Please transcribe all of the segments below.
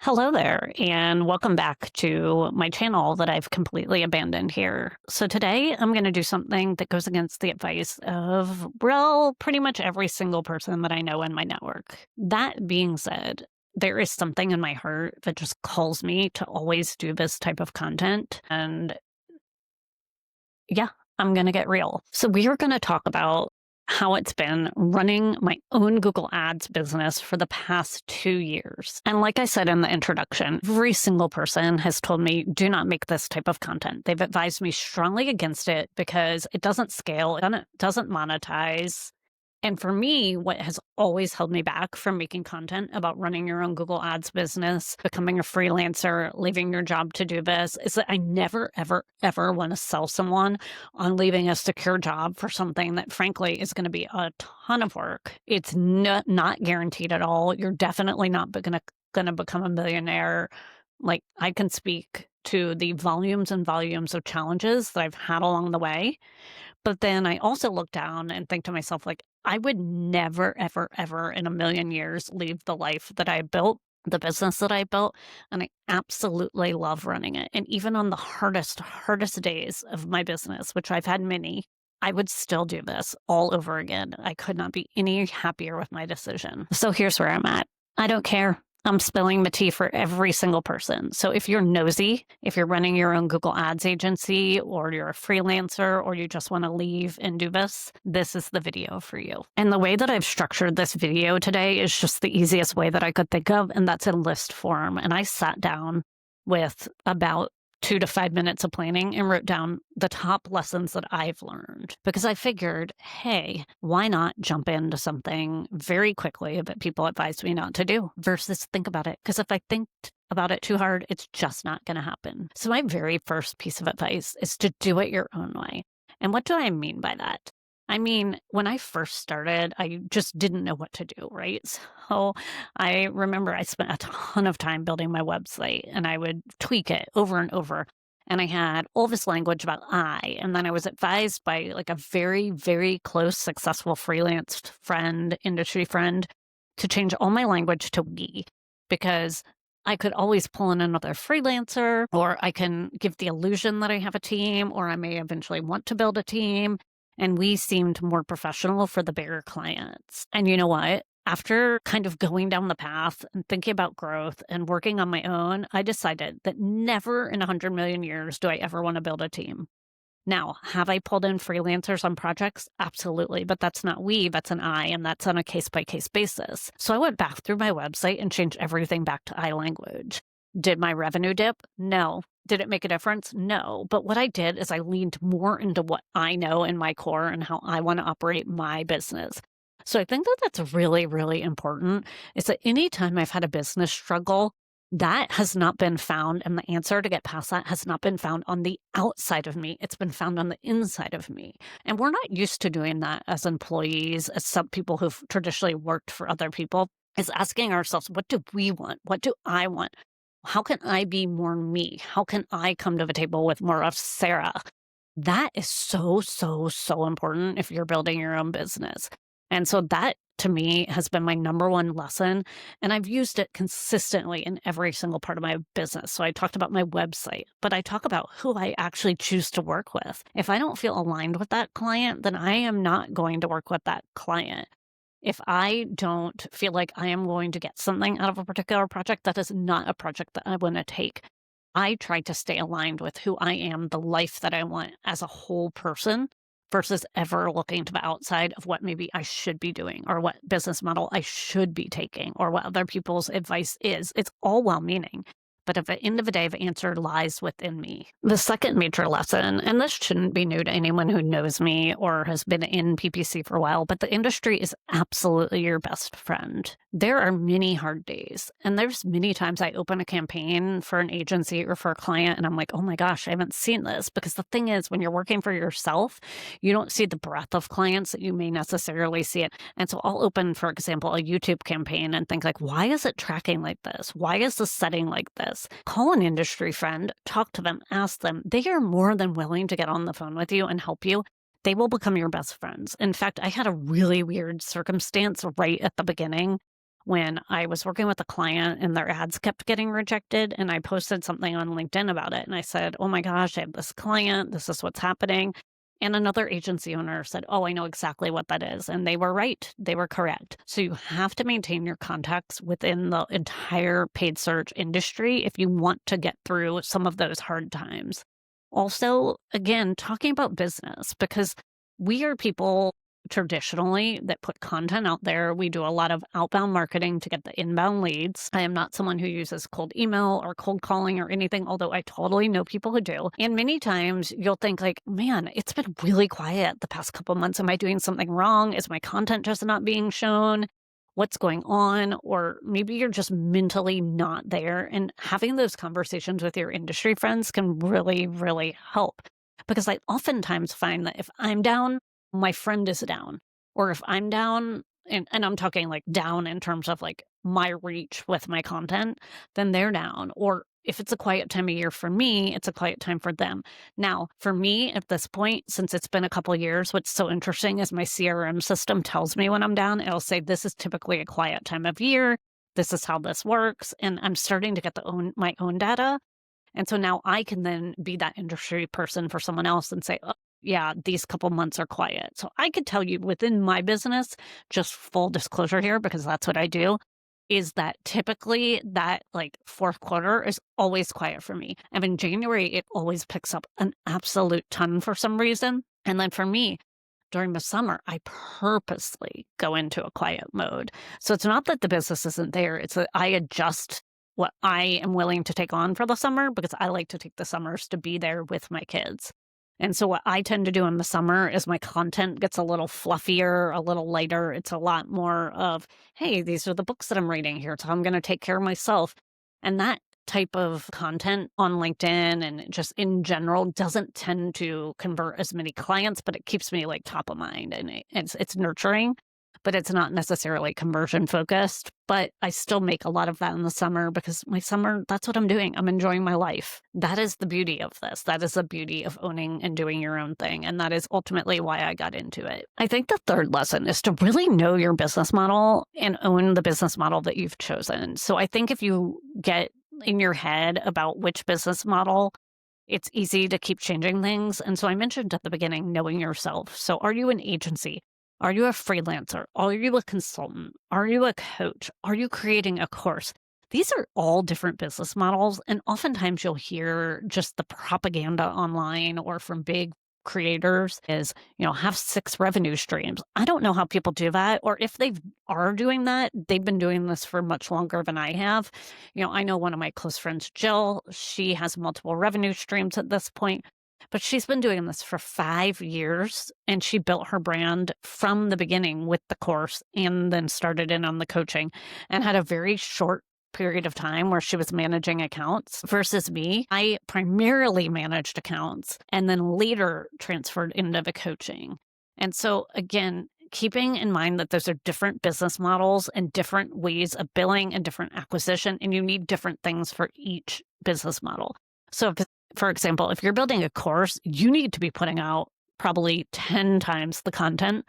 Hello there, and welcome back to my channel that I've completely abandoned here. So, today I'm going to do something that goes against the advice of, well, pretty much every single person that I know in my network. That being said, there is something in my heart that just calls me to always do this type of content. And yeah, I'm going to get real. So, we are going to talk about how it's been running my own Google Ads business for the past 2 years. And like I said in the introduction, every single person has told me, do not make this type of content. They've advised me strongly against it because it doesn't scale, it doesn't monetize. And for me, what has always held me back from making content about running your own Google Ads business, becoming a freelancer, leaving your job to do this, is that I never, ever, ever want to sell someone on leaving a secure job for something that, frankly, is going to be a ton of work. It's not guaranteed at all. You're definitely not going to become a millionaire. Like, I can speak to the volumes and volumes of challenges that I've had along the way. But then I also look down and think to myself, like, I would never, ever, ever in a million years leave the life that I built, the business that I built. And I absolutely love running it. And even on the hardest days of my business, which I've had many, I would still do this all over again. I could not be any happier with my decision. So here's where I'm at. I don't care. I'm spilling the tea for every single person. So if you're nosy, if you're running your own Google Ads agency, or you're a freelancer, or you just want to leave and do this, this is the video for you. And the way that I've structured this video today is just the easiest way that I could think of, and that's in list form. And I sat down with about 2 to 5 minutes of planning and wrote down the top lessons that I've learned, because I figured, hey, why not jump into something very quickly that people advise me not to do versus think about it? Because if I think about it too hard, it's just not going to happen. So my very first piece of advice is to do it your own way. And what do I mean by that? I mean, when I first started, I just didn't know what to do, right? So I remember I spent a ton of time building my website, and I would tweak it over and over. And I had all this language about I, and then I was advised by like a very, very close, successful freelance friend, industry friend, to change all my language to we, because I could always pull in another freelancer, or I can give the illusion that I have a team, or I may eventually want to build a team. And we seemed more professional for the bigger clients. And you know what? After kind of going down the path and thinking about growth and working on my own, I decided that never in 100 million years do I ever want to build a team. Now, have I pulled in freelancers on projects? Absolutely. But that's not we, that's an I, and that's on a case-by-case basis. So I went back through my website and changed everything back to I language. Did my revenue dip? No. Did it make a difference? No. But what I did is I leaned more into what I know in my core and how I want to operate my business. So I think that that's really, really important, is that anytime I've had a business struggle, that has not been found, and the answer to get past that has not been found on the outside of me. It's been found on the inside of me. And we're not used to doing that as employees, as some people who've traditionally worked for other people, is asking ourselves, what do we want? What do I want? How can I be more me? How can I come to the table with more of Sarah? That is so, so, so important if you're building your own business. And so that, to me, has been my number one lesson. And I've used it consistently in every single part of my business. So I talked about my website, but I talk about who I actually choose to work with. If I don't feel aligned with that client, then I am not going to work with that client. If I don't feel like I am going to get something out of a particular project, that is not a project that I want to take. I try to stay aligned with who I am, the life that I want as a whole person, versus ever looking to the outside of what maybe I should be doing, or what business model I should be taking, or what other people's advice is. It's all well-meaning. But at the end of the day, the answer lies within me. The second major lesson, and this shouldn't be new to anyone who knows me or has been in PPC for a while, but the industry is absolutely your best friend. There are many hard days, and there's many times I open a campaign for an agency or for a client, and I'm like, oh my gosh, I haven't seen this. Because the thing is, when you're working for yourself, you don't see the breadth of clients that you may necessarily see it. And so I'll open, for example, a YouTube campaign and think like, why is it tracking like this? Why is the setting like this? Call an industry friend, talk to them, ask them. They are more than willing to get on the phone with you and help you. They will become your best friends. In fact, I had a really weird circumstance right at the beginning when I was working with a client and their ads kept getting rejected. And I posted something on LinkedIn about it. And I said, oh my gosh, I have this client. This is what's happening. And another agency owner said, oh, I know exactly what that is. And they were right. They were correct. So you have to maintain your contacts within the entire paid search industry if you want to get through some of those hard times. Also, again, talking about business, because we are people traditionally that put content out there. We do a lot of outbound marketing to get the inbound leads. I am not someone who uses cold email or cold calling or anything, although I totally know people who do. And many times you'll think like, man, it's been really quiet the past couple months. Am I doing something wrong? Is my content just not being shown? What's going on? Or maybe you're just mentally not there. And having those conversations with your industry friends can really, really help. Because I oftentimes find that if I'm down, my friend is down. Or if I'm down, and I'm talking like down in terms of like my reach with my content, then they're down. Or if it's a quiet time of year for me, it's a quiet time for them. Now, for me at this point, since it's been a couple of years, what's so interesting is my CRM system tells me when I'm down. It'll say, this is typically a quiet time of year. This is how this works. And I'm starting to get my own data. And so now I can then be that industry person for someone else and say, oh, yeah, these couple months are quiet. So I could tell you within my business, just full disclosure here, because that's what I do, is that typically that like fourth quarter is always quiet for me. And in January, it always picks up an absolute ton for some reason. And then for me, during the summer, I purposely go into a quiet mode. So it's not that the business isn't there. It's that I adjust what I am willing to take on for the summer because I like to take the summers to be there with my kids. And so what I tend to do in the summer is my content gets a little fluffier, a little lighter. It's a lot more of, hey, these are the books that I'm reading here. So I'm going to take care of myself. And that type of content on LinkedIn and just in general doesn't tend to convert as many clients, but it keeps me like top of mind and it's nurturing, but it's not necessarily conversion focused. But I still make a lot of that in the summer because my summer, that's what I'm doing. I'm enjoying my life. That is the beauty of this. That is the beauty of owning and doing your own thing. And that is ultimately why I got into it. I think the third lesson is to really know your business model and own the business model that you've chosen. So I think if you get in your head about which business model, it's easy to keep changing things. And so I mentioned at the beginning, knowing yourself. So are you an agency? Are you a freelancer? Are you a consultant? Are you a coach? Are you creating a course? These are all different business models. And oftentimes you'll hear just the propaganda online or from big creators is, have 6 revenue streams. I don't know how people do that. Or if they are doing that, they've been doing this for much longer than I have. I know one of my close friends, Jill, she has multiple revenue streams at this point. But she's been doing this for 5 years, and she built her brand from the beginning with the course and then started in on the coaching and had a very short period of time where she was managing accounts versus me. I primarily managed accounts and then later transferred into the coaching. And so again, keeping in mind that those are different business models and different ways of billing and different acquisition, and you need different things for each business model. So for example, if you're building a course, you need to be putting out probably 10 times the content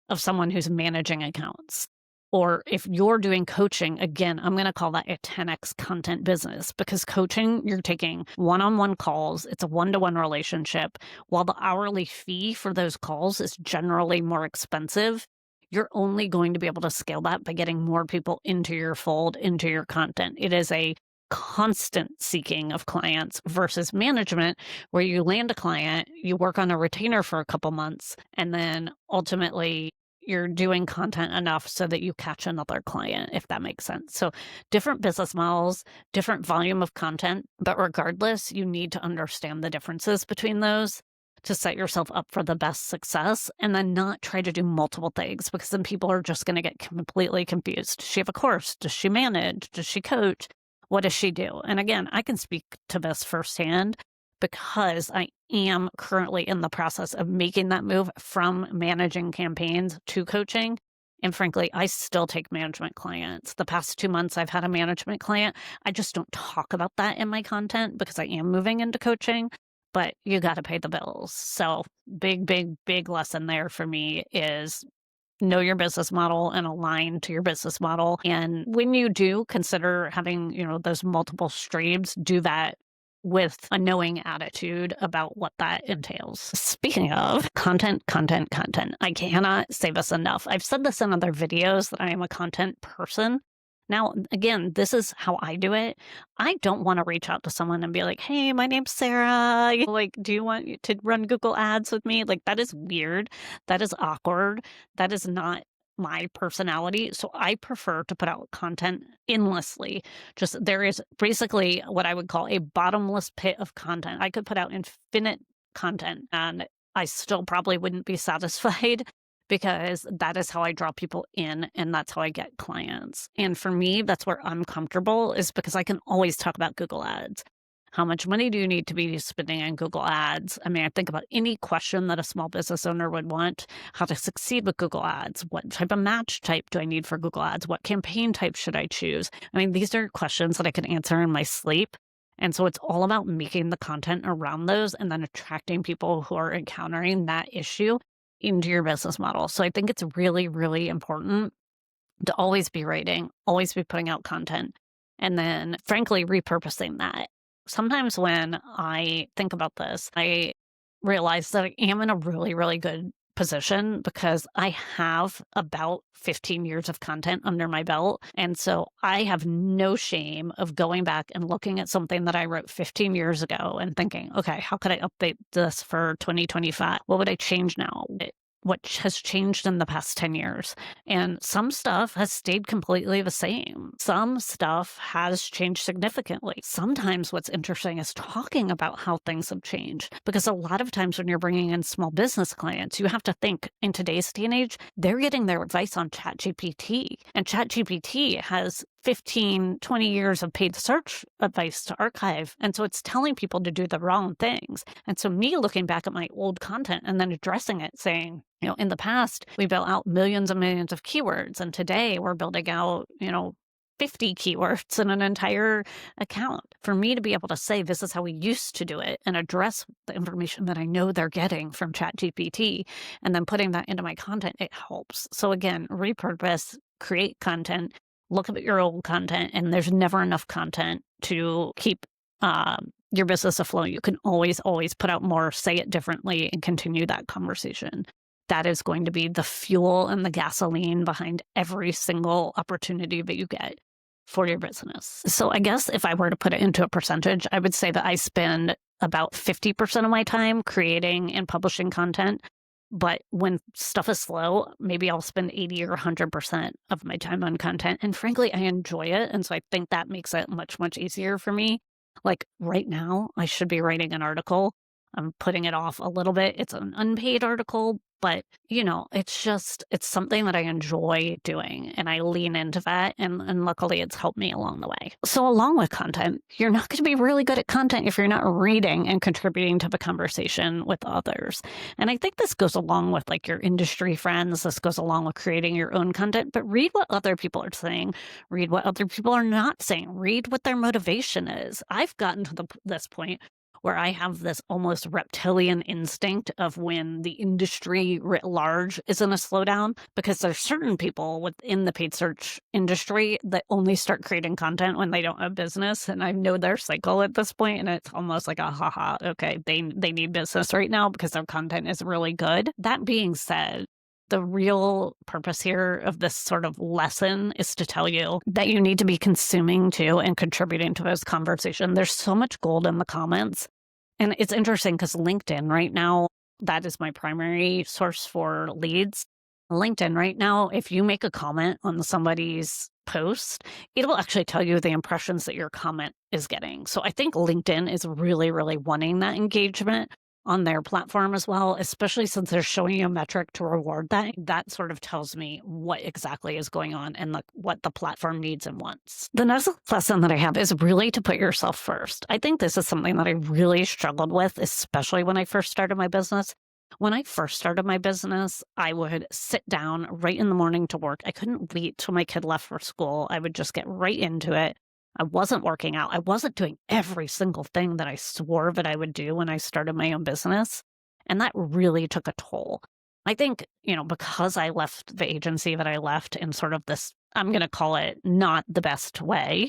of someone who's managing accounts. Or if you're doing coaching, again, I'm going to call that a 10x content business because coaching, you're taking one-on-one calls. It's a one-to-one relationship. While the hourly fee for those calls is generally more expensive, you're only going to be able to scale that by getting more people into your fold, into your content. It is a constant seeking of clients versus management where you land a client, you work on a retainer for a couple months, and then ultimately you're doing content enough so that you catch another client, if that makes sense. So different business models, different volume of content, but regardless, you need to understand the differences between those to set yourself up for the best success and then not try to do multiple things because then people are just going to get completely confused. Does she have a course? Does she manage? Does she coach? What does she do? And again, I can speak to this firsthand because I am currently in the process of making that move from managing campaigns to coaching. And frankly, I still take management clients. The past 2 months, I've had a management client. I just don't talk about that in my content because I am moving into coaching, but you got to pay the bills. So big, big, big lesson there for me is know your business model and align to your business model. And when you do consider having, those multiple streams, do that with a knowing attitude about what that entails. Speaking of content, content, content, I cannot say this enough. I've said this in other videos that I am a content person. Now, again, this is how I do it. I don't want to reach out to someone and be like, hey, my name's Sarah. Like, do you want to run Google Ads with me? Like, that is weird. That is awkward. That is not my personality. So I prefer to put out content endlessly. Just there is basically what I would call a bottomless pit of content. I could put out infinite content and I still probably wouldn't be satisfied because that is how I draw people in and that's how I get clients. And for me, that's where I'm comfortable is because I can always talk about Google Ads. How much money do you need to be spending on Google Ads? I mean, I think about any question that a small business owner would want, how to succeed with Google Ads. What type of match type do I need for Google Ads? What campaign type should I choose? I mean, these are questions that I could answer in my sleep. And so it's all about making the content around those and then attracting people who are encountering that issue into your business model. So I think it's really, really important to always be writing, always be putting out content, and then frankly, repurposing that. Sometimes when I think about this, I realize that I am in a really, really good position because I have about 15 years of content under my belt. And so I have no shame of going back and looking at something that I wrote 15 years ago and thinking, okay, how could I update this for 2025? What would I change now? What has changed in the past 10 years? And some stuff has stayed completely the same. Some stuff has changed significantly. Sometimes what's interesting is talking about how things have changed, because a lot of times when you're bringing in small business clients, you have to think in today's day and age, they're getting their advice on ChatGPT, and ChatGPT has 15, 20 years of paid search advice to archive. And so it's telling people to do the wrong things. And so me looking back at my old content and then addressing it, saying, in the past, we built out millions and millions of keywords. And today we're building out, 50 keywords in an entire account. For me to be able to say, this is how we used to do it and address the information that I know they're getting from ChatGPT and then putting that into my content, it helps. So again, repurpose, create content, look at your old content, and there's never enough content to keep your business afloat. You can always, always put out more, say it differently, and continue that conversation. That is going to be the fuel and the gasoline behind every single opportunity that you get for your business. So I guess if I were to put it into a percentage, I would say that I spend about 50% of my time creating and publishing content. But when stuff is slow, maybe I'll spend 80 or 100% of my time on content. And frankly, I enjoy it. And so I think that makes it much, much easier for me. Like right now, I should be writing an article. I'm putting it off a little bit. It's an unpaid article, but it's something that I enjoy doing and I lean into that. And luckily it's helped me along the way. So along with content, you're not going to be really good at content if you're not reading and contributing to the conversation with others. And I think this goes along with like your industry friends. This goes along with creating your own content, but read what other people are saying, read what other people are not saying, read what their motivation is. I've gotten to this point where I have this almost reptilian instinct of when the industry writ large is in a slowdown, because there's certain people within the paid search industry that only start creating content when they don't have business. And I know their cycle at this point, and it's almost like okay, they need business right now because their content is really good. That being said, the real purpose here of this sort of lesson is to tell you that you need to be consuming too and contributing to this conversation. There's so much gold in the comments. And it's interesting because LinkedIn right now, that is my primary source for leads. LinkedIn right now, if you make a comment on somebody's post, it will actually tell you the impressions that your comment is getting. So I think LinkedIn is really, really wanting that engagement on their platform as well, especially since they're showing you a metric to reward that. That sort of tells me what exactly is going on and what the platform needs and wants. The next lesson that I have is really to put yourself first. I think this is something that I really struggled with, especially when I first started my business. When I first started my business, I would sit down right in the morning to work. I couldn't wait till my kid left for school. I would just get right into it. I wasn't working out. I wasn't doing every single thing that I swore that I would do when I started my own business. And that really took a toll. I think, because I left the agency that I left in sort of this, I'm going to call it not the best way,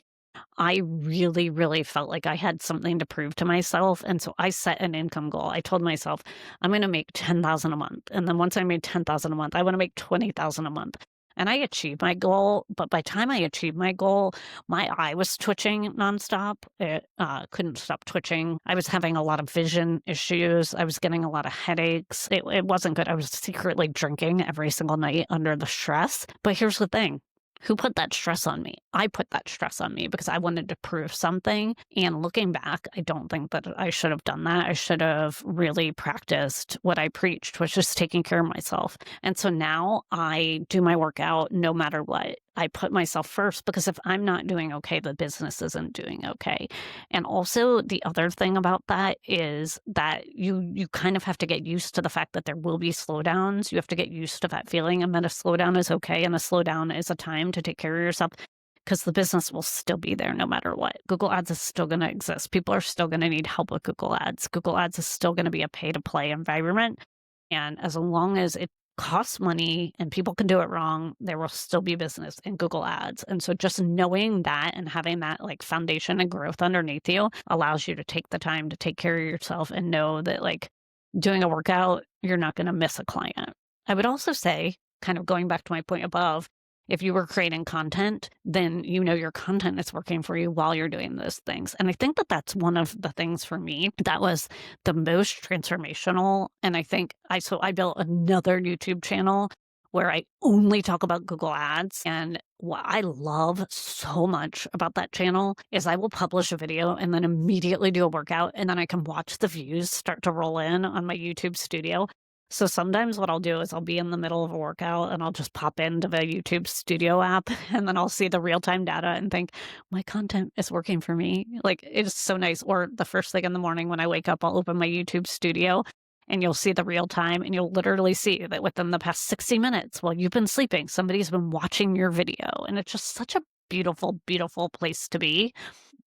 I really, really felt like I had something to prove to myself. And so I set an income goal. I told myself, I'm going to make 10,000 a month. And then once I made 10,000 a month, I want to make 20,000 a month. And I achieved my goal. But by the time I achieved my goal, my eye was twitching nonstop. It couldn't stop twitching. I was having a lot of vision issues. I was getting a lot of headaches. It wasn't good. I was secretly drinking every single night under the stress. But here's the thing. Who put that stress on me? I put that stress on me because I wanted to prove something. And looking back, I don't think that I should have done that. I should have really practiced what I preached, which is taking care of myself. And so now I do my workout no matter what. I put myself first because if I'm not doing okay, the business isn't doing okay. And also the other thing about that is that you kind of have to get used to the fact that there will be slowdowns. You have to get used to that feeling and that a slowdown is okay and a slowdown is a time to take care of yourself because the business will still be there no matter what. Google Ads is still going to exist. People are still going to need help with Google Ads. Google Ads is still going to be a pay to play environment. And as long as it costs money and people can do it wrong, there will still be business in Google Ads. And so just knowing that and having that like foundation and growth underneath you allows you to take the time to take care of yourself and know that like doing a workout, you're not going to miss a client. I would also say, kind of going back to my point above, if you were creating content, then your content is working for you while you're doing those things. And I think that that's one of the things for me that was the most transformational. And I think I built another YouTube channel where I only talk about Google Ads. And what I love so much about that channel is I will publish a video and then immediately do a workout. And then I can watch the views start to roll in on my YouTube studio. So sometimes what I'll do is I'll be in the middle of a workout and I'll just pop into the YouTube Studio app and then I'll see the real-time data and think, my content is working for me. Like, it is so nice. Or the first thing in the morning when I wake up, I'll open my YouTube Studio and you'll see the real time and you'll literally see that within the past 60 minutes while you've been sleeping, somebody's been watching your video. And it's just such a beautiful, beautiful place to be.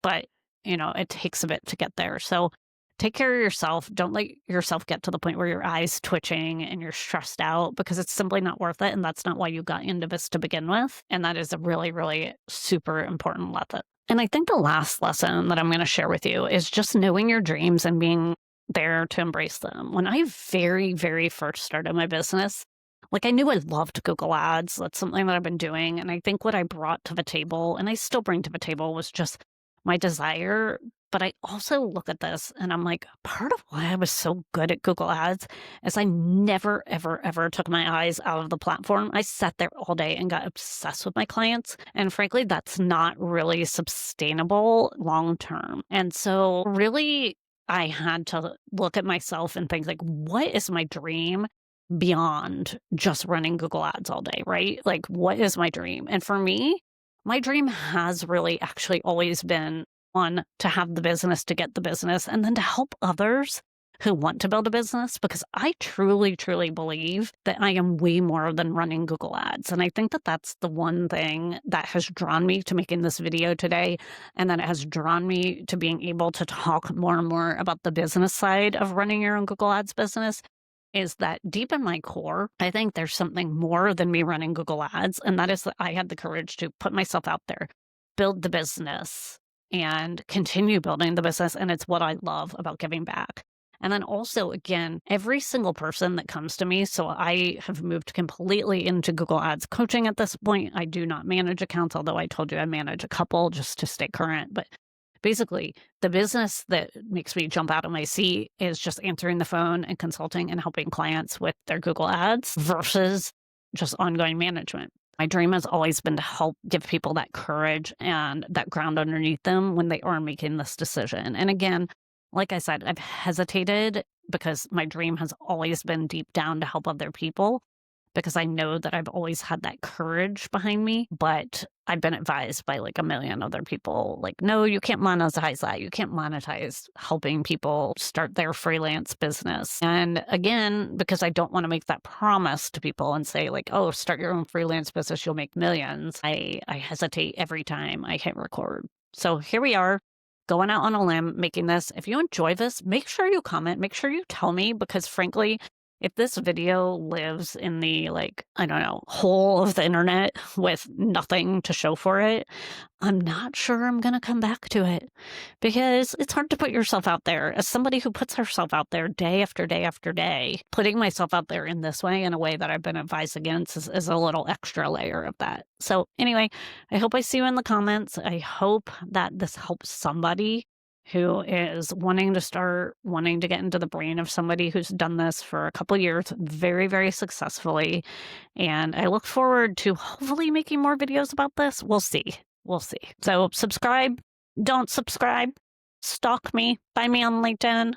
But, it takes a bit to get there. So take care of yourself. Don't let yourself get to the point where your eyes twitching and you're stressed out because it's simply not worth it. And that's not why you got into this to begin with. And that is a really, really super important lesson. And I think the last lesson that I'm going to share with you is just knowing your dreams and being there to embrace them. When I very, very first started my business, like I knew I loved Google Ads. That's something that I've been doing. And I think what I brought to the table, and I still bring to the table, was just my desire. But I also look at this and I'm like, part of why I was so good at Google Ads is I never, ever, ever took my eyes out of the platform. I sat there all day and got obsessed with my clients. And frankly, that's not really sustainable long term. And so really, I had to look at myself and think like, what is my dream beyond just running Google Ads all day, right? Like, what is my dream? And for me, my dream has really actually always been one, to have the business, to get the business, and then to help others who want to build a business, because I truly, truly believe that I am way more than running Google Ads. And I think that that's the one thing that has drawn me to making this video today. And that it has drawn me to being able to talk more and more about the business side of running your own Google Ads business. Is that deep in my core, I think there's something more than me running Google Ads. And that is that I had the courage to put myself out there, build the business, and continue building the business. And it's what I love about giving back. And then also, again, every single person that comes to me, so I have moved completely into Google Ads coaching at this point. I do not manage accounts, although I told you I manage a couple just to stay current. But basically, the business that makes me jump out of my seat is just answering the phone and consulting and helping clients with their Google Ads versus just ongoing management. My dream has always been to help give people that courage and that ground underneath them when they are making this decision. And again, like I said, I've hesitated because my dream has always been deep down to help other people, because I know that I've always had that courage behind me. But I've been advised by like a million other people, like, no, you can't monetize that. You can't monetize helping people start their freelance business. And again, because I don't want to make that promise to people and say like, oh, start your own freelance business, you'll make millions. I hesitate every time I hit record. So here we are, going out on a limb, making this. If you enjoy this, make sure you comment, make sure you tell me, because frankly, if this video lives in the, like, I don't know, hole of the internet with nothing to show for it, I'm not sure I'm gonna come back to it because it's hard to put yourself out there. As somebody who puts herself out there day after day after day, putting myself out there in this way, in a way that I've been advised against, is a little extra layer of that. So, anyway, I hope I see you in the comments. I hope that this helps somebody who is wanting to get into the brain of somebody who's done this for a couple years very, very successfully. And I look forward to hopefully making more videos about this. We'll see. We'll see. So subscribe, don't subscribe, stalk me, find me on LinkedIn,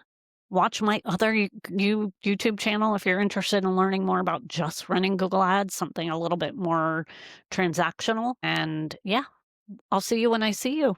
watch my other YouTube channel if you're interested in learning more about just running Google Ads, something a little bit more transactional. And yeah, I'll see you when I see you.